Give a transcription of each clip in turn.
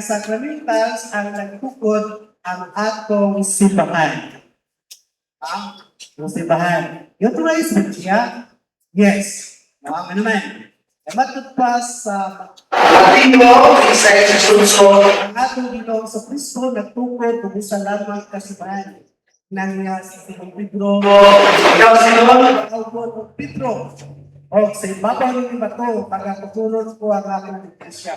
sacramentals ang nagtukod ang atong simbahan. Ang simbahan. Yung tuloy siya? Yes. Ano naman? Matut pa sa Latino, isa sa sunso, ang atong Ginoo sa Kristo nagtukod kung sa lamang kasibahan ng sa Simon Pedro. Ikaw Simon, ikaw Pedro. O sa ibabaw ng bato, pagkatulog ko ang aking iglesia.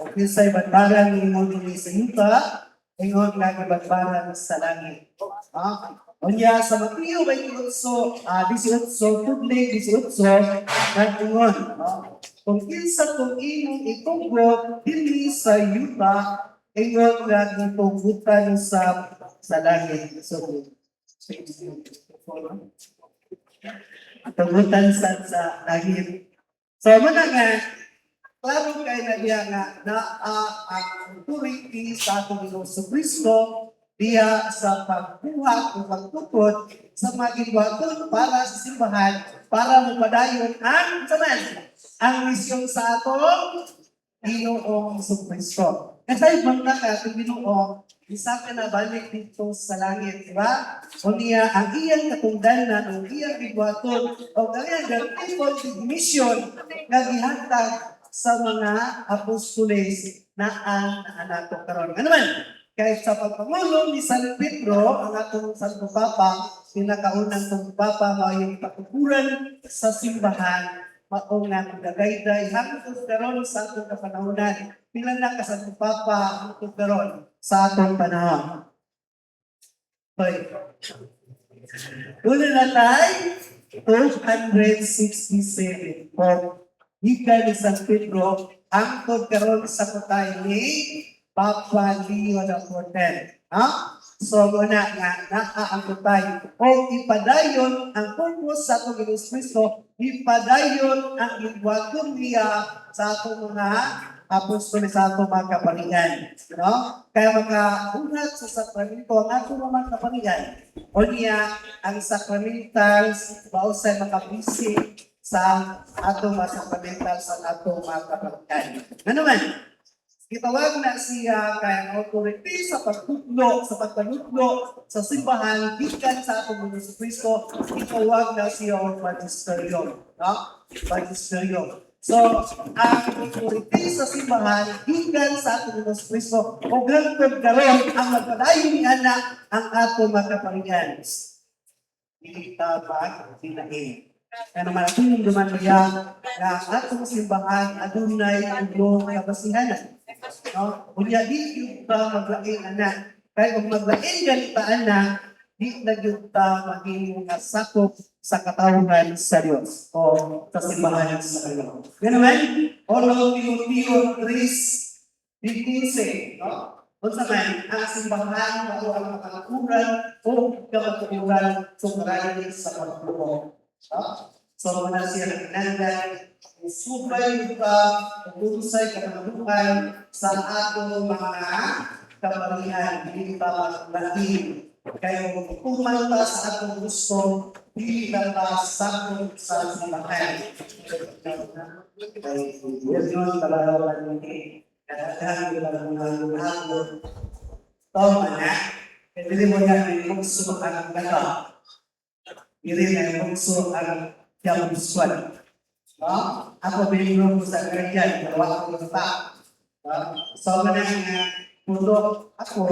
O kinsay badbaran ni mo din sa yuta, ingon nga badbaran sa langit. Onya sa Mateo 28, 18, tubig 18, nag-ingon, kung kinsa kung imong itugot dili sa yuta, ingon nga itugutan sa langit. So, itugutan sa langit. So, muna nga, klaro kay na diya na ang authority sa atong Ginoo sa Kristo diya sa pagbuhat o pagtukod sa mga ginawaton para sa simbahan para mapadayon ang misyon sa atong Ginoong Kristo. Kasi banda ka itong Ginoo, isa ka na balik dito sa langit, di ba? O niya, ang iyang katungdanan, o iyang ginawaton, o ang iyang mission na gihatag sa mga apostoles na ang naanato karon. Ano man? Kahit sa pagpangulo ni San Pedro, ang atong Santo Papa, pinakaunang Santo Papa, may patukuran sa simbahan, maong nga magagayday, hanggang karon sa atong kapanahonan. Pila na ka Santo Papa, hanggang karon sa atong panahon. Okay. Una na tayo, 267 po. Ika ni San Pedro, hanggang karon sa kutay ni Papa Leo XIV. So, muna nga, nakaangkutay. O ipadayon ang purpose sa atong Ginoo Kristo, ipadayon ang igwaton niya sa atong mga apostol sa atong mga kapalingan. No? Kaya makaunat sa sakramento ang atong mga kapalingan. O niya, ang sacramentals, bausay makabisi sa atong mga sacramentals sa atong mga kapalingan. Ano man? Gitawag na siya kay authority sa pagtutlo, sa pagtanutlo, sa simbahan, gikan sa atong Ginoo Kristo, gitawag na siya ang magisterium. No? Magisterium. So, ang authority sa simbahan, gikan sa atong Ginoo Kristo, o gantod karon ang magpadayon ni ana ang atong makaparingan. Hindi tabag, dinahin. Kaya naman atong duman niya na atong simbahan adunay ulo kabasihanan. No? Unya di yung maglain anak. Kaya kung maglain ganita anak, di na yung maging sakop sa katawhan sa Diyos o sa simbahan sa Diyos. Ganun, Olo Timoteo 3:15, no? Kung sa man, ang simbahan o ang makakakuran o kapatukuran sumaranin sa pagbuo. So, muna siya nagkinandan, subay ka, pagpusay ka ng sa atong mga kapalihan, hindi pa maglahin. Kaya kung kumanta sa atong gusto, hindi na pa sakot sa simbahan. Kaya yun talaga hindi. Kadang-kadang yung mga tama na, hindi mo na yung gusto ang gata. Hindi na yung gusto ang yang visual. Ako binigyan ko sa kanya, dalawa ko pa. So, puto ako,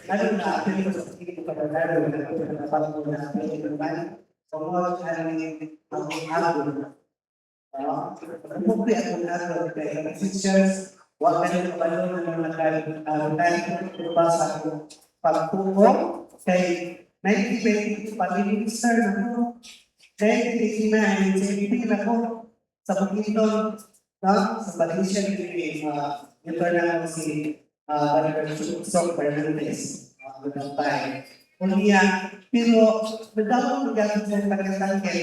ano na, atin ko sa tingin ko na lalo na ako na napapag na pwede naman. So, mga ang mukli ako na ako kay sisters, wag ka na kapalo na nagkakaroon ko pa sa pagtuko kay 90-20 pag-minister na ako. Dahil hindi na ko sa Bukidnon, sa Valencia, yung na si Barber Fernandez, Uliya, pero madamang magagamit sa pagkatangke.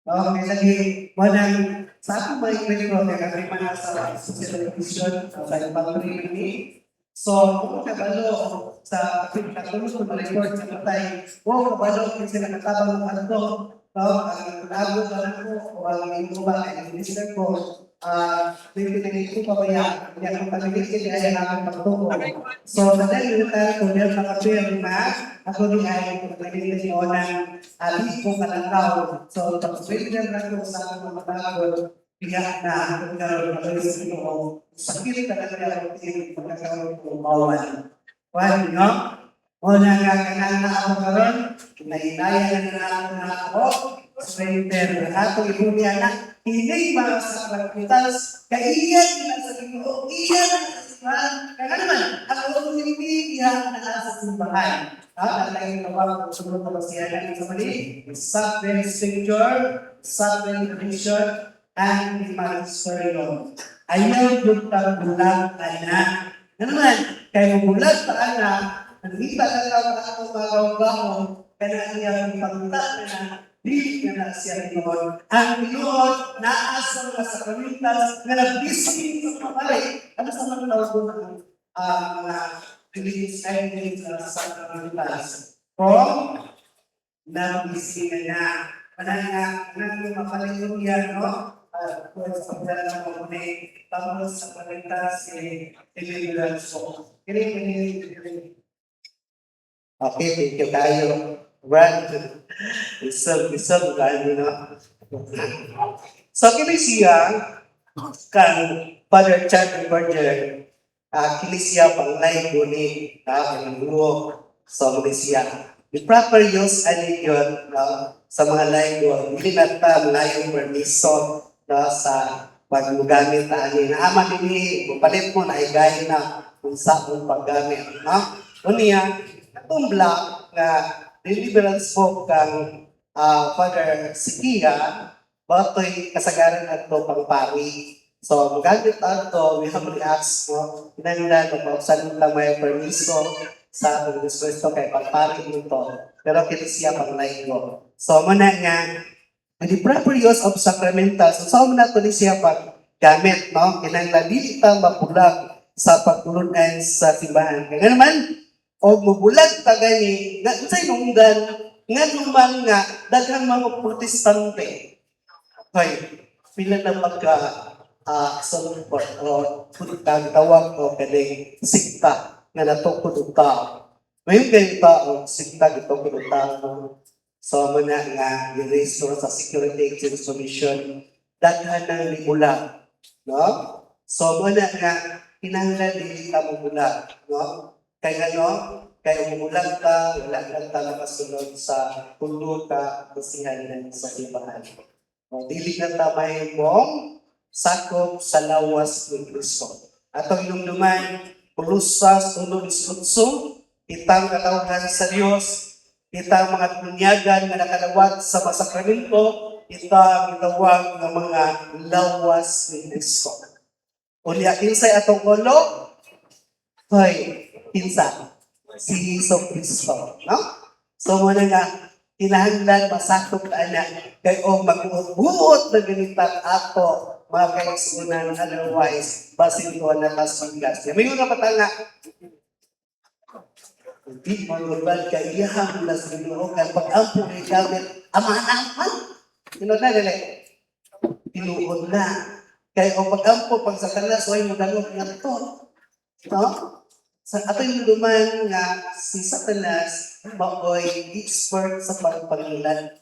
May lagi, walang sa ako ba yung metro, kaya kami sa television, sa ibang rin. So, kung kabalo sa katulog ko na-report sa patay, kabalo kung sila natabang ng ang lago ka na ko, o ang inuba, ang minister ko, pinipili ko pa kaya, kaya kung pag-ibig ay namin magtuko. So, madali yung tayo kung meron nakapir na, ako din ay pag-ibig ko ng alis ko kalangaw. So, pag-ibig na ko sa mga bagod, kaya na ako na pag-ibig ko, sakit talaga ako din pagkakaroon ko mawan. Well, no? Una nga kanang na ako karon, nainayan na ako, surrender na ako, ibunya na, hindi mga sa pagkitas, kaiyan na sa Ginoo, iyan na sa simbahan, kaya naman, ako hindi iyan na sa simbahan. Talagang nawag ko sunod na siya ng sa mali, sacred scripture, sacred tradition, and magisterium. Ayaw yung pagbulag, anak. Naman, kaya bulag pa anak, hindi pa talaga ako magaw-gaw, kaya niya ang pagpunta na di na siya Pinoon. Ang Pinoon, naasa mga sakramentas na nag-bising sa pamali. Ano sa mga tawag mga release ay sa sakramentas? Kung nag-bising na yung makalinguya, no? Kung sa pagdala mo ni tapos sa sakramentas, deliverance ko. Kini. Okay, thank you tayo. Brad, isang gani na. So, kini siya, kan Father Chad Berger, kini siya pang live ni ang guro sa siya. The proper use ani yun sa mga live hindi na ta layong permission sa paggamit na ani. Naaman ini, palit mo na igay na kung saan paggamit. Unya, itong black na deliverance po kang Father Sikia, bato'y kasagaran at ito pang pari. So, magamit ato, we have to ask mo, pinanglan o pausan lang may permiso sa Kristo kay pagpari nito. Pero kito siya pang laigo. So, muna nga, the proper use of sacramentals, so muna ito siya pag gamit, no? Kinanglan, dili ta mapulag sa pagtulunan sa simbahan. Kaya naman, o mabulag ta gani, sa inungdan, nga naman nga, daghang mga protestante. Okay, pila na support o tawag o kaning sikta nga natukod og tao. Ngayon kayo tao, sikta gitukod og tao. So, muna nga, i-restore sa Security Exchange Commission, daghan ng libulag. No? So, muna nga, kinahanglan dili ka mabulag. No? Kaya ano, kaya umulag ka, wala lang ka nakasunod sa pundo ka, kasihan sa simbahan. O, dili na tamay mong sakop sa lawas ng Kristo. Atong inumduman, pulusas, unong islutso, itang katawhan sa Diyos, itang mga bunyagan na nakalawag sa masakramento, itang itawag ng mga lawas ng Kristo. Unya, kinsay atong ulo, hoy, kinsa? Si Iso Kristo. No? So, muna nga, kinahanglan masakop na anak, kayo mag-uot na ganitang ato, mga kaisunan, otherwise, basin ko na kasugas. May una patanga, hindi mangurbal ka, iyahang na sa Ginoo, kaya pag-ampo ay gamit, amahan-aman. Na, tinuod na. Kaya o pag-ampo, pag sa kanas, ay mudangot nga ito. No? Sa ato yung duman nga si Satanas, maoy expert sa pagpangilan.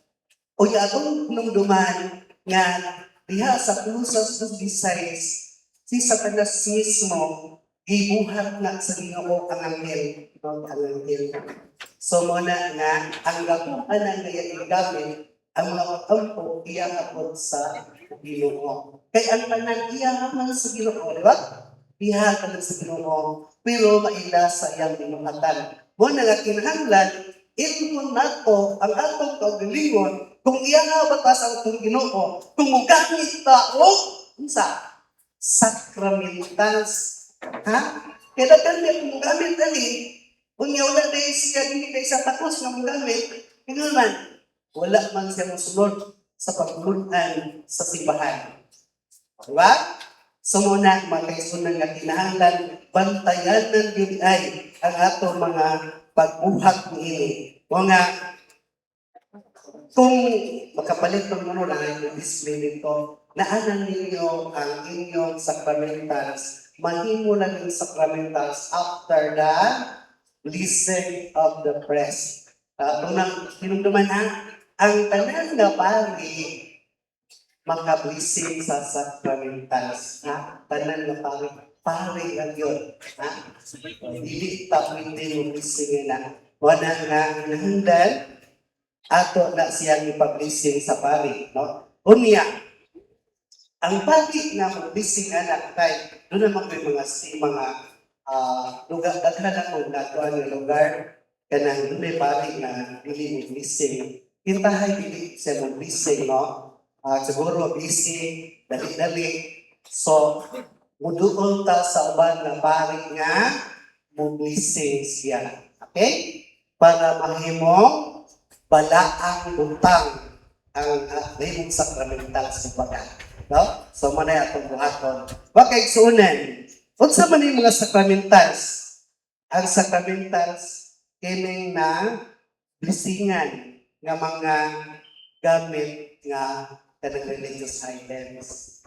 O yung atong nung duman nga diha sa Colossians 2:16, si Satanas mismo gibuhat na sa Ginoo ang anghel. Ang anghel. So muna nga, ang gapuan na gamit ang mga pagkampo iyaapod sa Ginoo. Kaya ang tanan iyahaman sa Ginoo, di ba? Iyahaman sa Ginoo, pero maila sa iyang minumatan. Muna nga kinahanglan, ilmon nato ang atong kaugalingon kung iyahabat pa sa atong Ginoo, kung mugamit ta o sa sakramentals. Ha? Kaya daghan kung mugamit ani, unya wala dahil siya hindi kay sa takos na mugamit, naman, wala man siya musulod sa pagtulunan sa simbahan. Diba? So muna, magkaisunan nga kinahanglan, bantayan ng ay ang ato mga pagbuhat niini. O nga, kung makapalit ng ano lang yung display nito, naanan ninyo ang inyong sacramentals, mahimo lang yung sacramentals after the blessing of the press. Unang hinumduman ang tanan nga pari maka-blessing sa sacramentals. Tanan nga pari ang yun. Dili ta pwede mo blessing na. Wala nga hinahangdan ato na siya ipa-blessing sa pari. No? Unya, ang pari nga mag-blessing anak kay doon naman may mga lugar, daghan ako natuan nga lugar kanang doon may pari nga dili mo blessing. Kintahay dili siya mo blessing, no? Siguro busy, dali-dali. So, muduol ta sa uban na pari nga mublising siya. Okay? Para mahimong balaang utang ang mahimong sakramental sa baga. No? So, manay atong buhaton. Wakay suunan. Unsa man yung mga sakramentals? Ang sakramentals kining na blisingan nga mga gamit nga kanang religious items.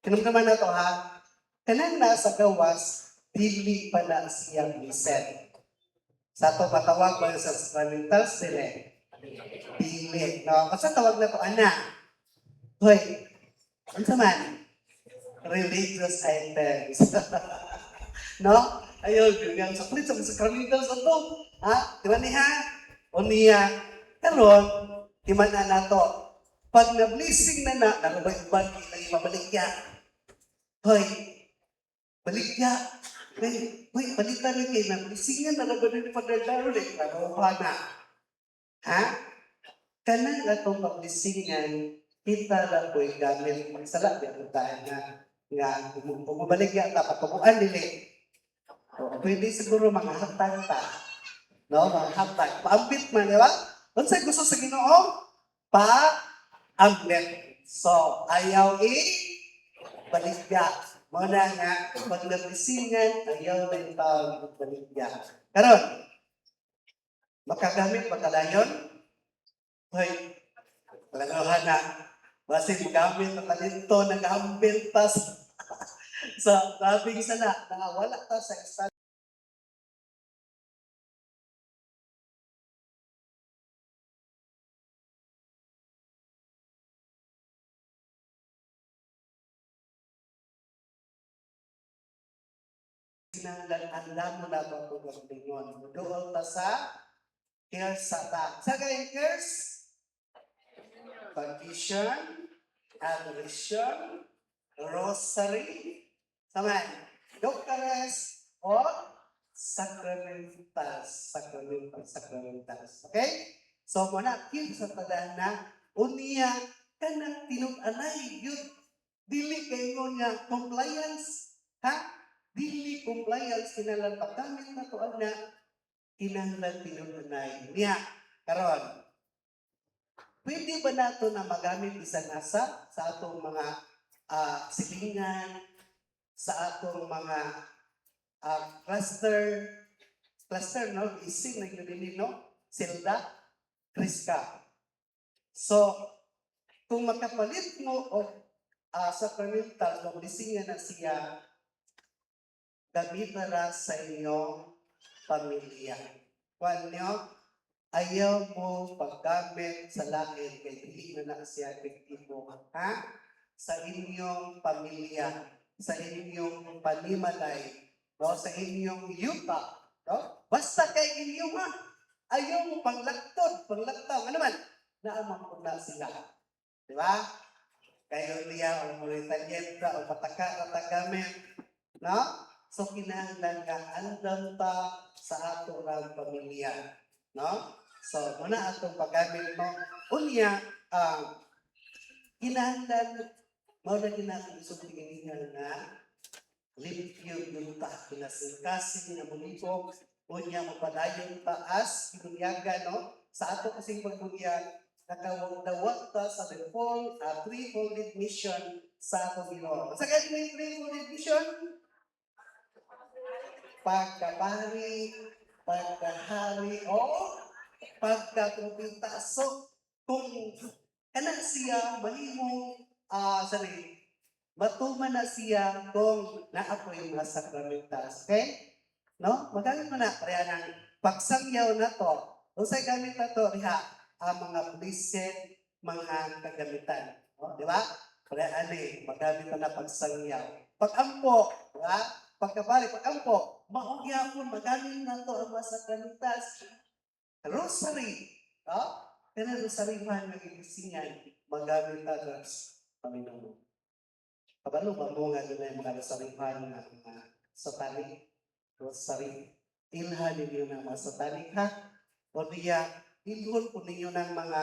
Kinamdaman na to kanang nasa gawas, dili pa na siya reset. Sa to patawag ba sa sakramental sila? Dili. No? Kasi tawag na to, hoy, ano man? Religious items. No? Ayun, yung saklit sa sakramental sa to. Diba niya? O niya, karon, timana na to. Pag na-blessing na narabay-bag, ilang mabaligya. Hoy, baligya. Hoy, balita rin kayo, na-blessing na narabay na pagdadaro rin. Nabawa na. Kanang atong pag-blessingan, kita lang ko'y gamit. Magsala, di ako tayo nga bumabaligya, patubuan nila. Pwede siguro mga hatag ta. No, mga hatag. Paambit man, di ba? Kung sa gusto sa Ginoo, ambit. So, ayaw baligya. Muna nga, pag nabisingan, ayaw na yung tawag baligya. Karon, makagamit ba kalayon? Hoy, kalagahan na. Basi magamit na talento, nag-ambit tas sa labing sala, wala ta sa isang sinanglan mo na ba ito ng lingon. Doon ta sa cares sa ta. Sa kaya cares? Confession, adoration, rosary, saman, doctors, o sacramentals. Okay? So, muna, kin sa tadan na, unya, kanang tinug-anay, yun, dili kayo nga compliance, dili compliance, kinalang pagkamit na to, kinahanglan tinug-anay. Niya, karon, pwede ba nato na magamit isang asa sa atong mga silingan, sa atong mga cluster, no? Ising na yun, no? Silda, Kriska. So, kung makapalit mo o sacramental, kung lisingan na siya, gamitan na sa inyong pamilya. Kwan nyo, ayaw mo paggamit sa langit kay hindi na siya epektibo. Sa inyong pamilya, sa inyong panimalay, no? Sa inyong yuta, no? Basta kay inyo ayaw mo panglaktaw, ano man, naamang ko na sila. Di ba? Kayo niya, o Mauritanienta, o pataka, gamit, no? So, kinahanglan ka, andam ta sa ato ng pamilya. No? So, muna atong paggamit mo. Unya, kinahanglan, muna ginatong isubigin na limpyo yung kinasingkasin na mulibog, unya mapadayon taas, pinunyaga, no? Sa ato kasing pagbunyag, nakawag-dawag ta sa three-folded mission sa atong Ginoo. Sa kaya may three-folded mission? Pagkapari, pagkahari, o pagkapropita. So, kung kanan siya, mahimo matuman na siya kung naapoy mga sakramentas. Okay? No? Magamit mo na, kaya ng pagsangyaw na to, usay gamit na to, riha, ang mga blessed, mga kagamitan. No? Di ba? Kaya magamit na pagsangyaw. Pag-ampo, di ba? Pagkabali, pag-ampo, maugyapon, magamit na to ang mga sakramentas. Rosary, no? Kaya rosary man nagigisingan, magamit na sa Panginoon. Kabalo ba mo nga doon yung mga rosary man na mga satanic? Rosary. Ilhan ninyo ng mga satanic ha? O niya, ilhon po ninyo ng mga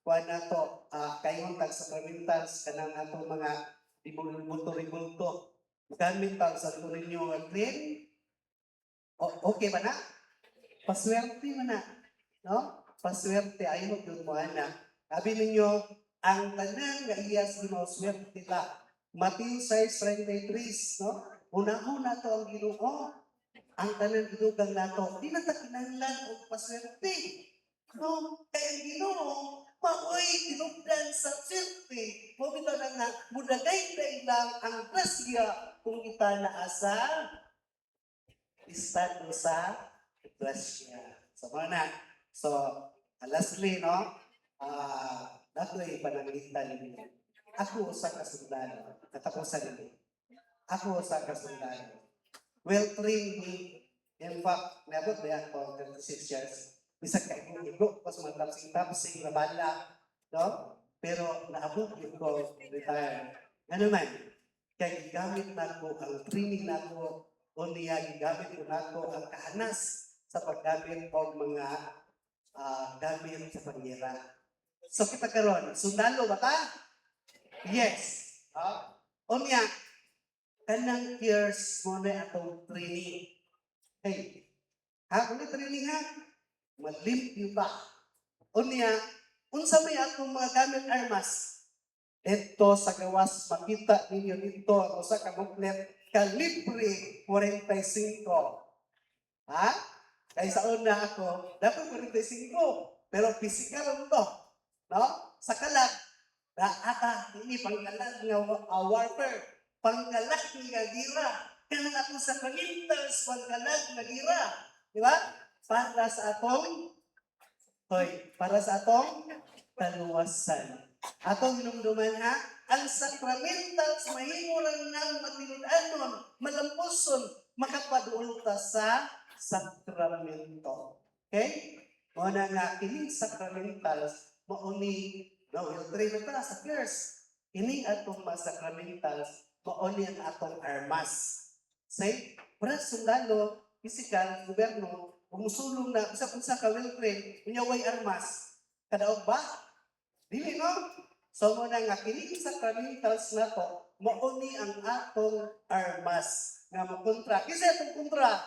kuha na to, kayong tag-sakramentals, kanang ato mga ribulto-ribulto. Gamit pa sa ito ninyo ang clean. Okay ba na? Paswerte mo na. No? Paswerte, ayaw yun mo na. Sabi ninyo, ang tanan nga iyas ginawaswerte ka. Matthew 6:33, no? Una-una to ang Ginoo. Ang tanan idugang nato, di na takinahanglan o paswerte. No? Kaya ang Ginoo, maoy tinugdan sa swerte. Mabito na nga, mudagay lang ang grasya kung kita naasa estado sa grasya. So, mana. So, lastly, no? Dato'y panangitan ninyo. Ako sa kasundalo. Katapusan ninyo. Ako sa kasundalo. Will train me. In fact, nabot na yan for 36 years. Bisa kayo igo, pas matapsing-tapsing na bala. No? Pero naabot yun ko retire. Ano man, kaya gigamit na ko ang training na ko o niya gigamit ko na ko ang kahanas sa paggamit o mga gamit sa pangyera. So kita karon, sundalo ba ta? Yes. O niya, kanang years mo na atong training. Hey, kung training ha, malimpyo ba? O niya, unsa may atong mga gamit armas? Ito sa gawas, makita ninyo dito, o sa kamuklet, kalibre 45. Ha? Kaya sa una ako, dapat 45, pero physical to. No? Sa kalag, ini pangkalag nga warfare, pangkalag nga gira. Kaya ako sa panintas, pangkalag nga gira. Di ba? Para sa atong kaluwasan. Atong hinumduman ha, ang sakramentals mahimo lang ng matinud-anon, malampuson, makapadulta sa sakramento. Okay? Muna nga, kining sakramentals, mauni, will train na sa first. Kining atong mga sakramentals, mauni ang atong armas. Say, para sundalo, physical, gobyerno, umusulong na, isa-isa ka will train, unyaway armas. Kadaog ba? Dili no? So muna nga, kining sakramentals na to, mauni ang atong armas nga makontra. Kisa itong kontra?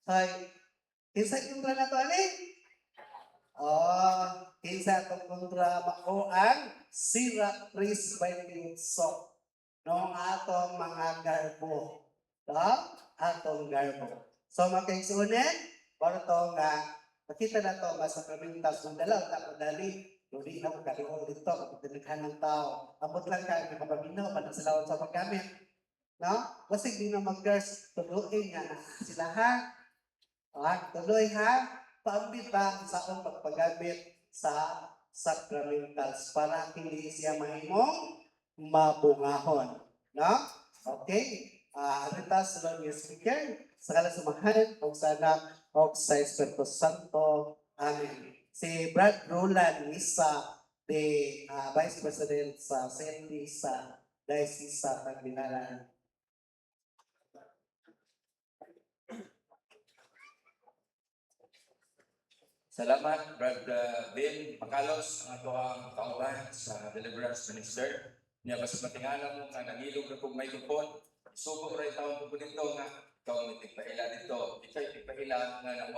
Ay, kinsa kontra na to, ani? Kinsa itong kontra, mao ang sira Chris by Pinso. Noong atong mga garbo. Atong garbo. So makaigsunin, para to nga, makita na to, mas sakramentals ng dalaw, tapos dali, hindi na magkaliwag dito, kapagdalikhan ng tao. Abot lang ka, nakapaginaw, panasalawan sa paggamit. No? Kasi di na mag-girls, tuloy nga na sila ha. Tuloy ha, paambitang sa akong pagpagamit sa sakramentals para hindi siya mahimong mabungahon. No? Okay? Arita sa Lord yung speaker, sa kalasumahan, o sa anak, o sa Espiritu Santo. Amen. Si Brad Roland Misa, the Vice President sa CND sa Diocese sa Tagbilaran. Salamat, Brad Ben Makalos, ang ato ang kauban sa Deliverance Minister. Niya basta matingala mo nga nangilog na kong may lupon. Subo rin taon po dito nga ikaw may tigpaila dito. Ika'y tigpaila nga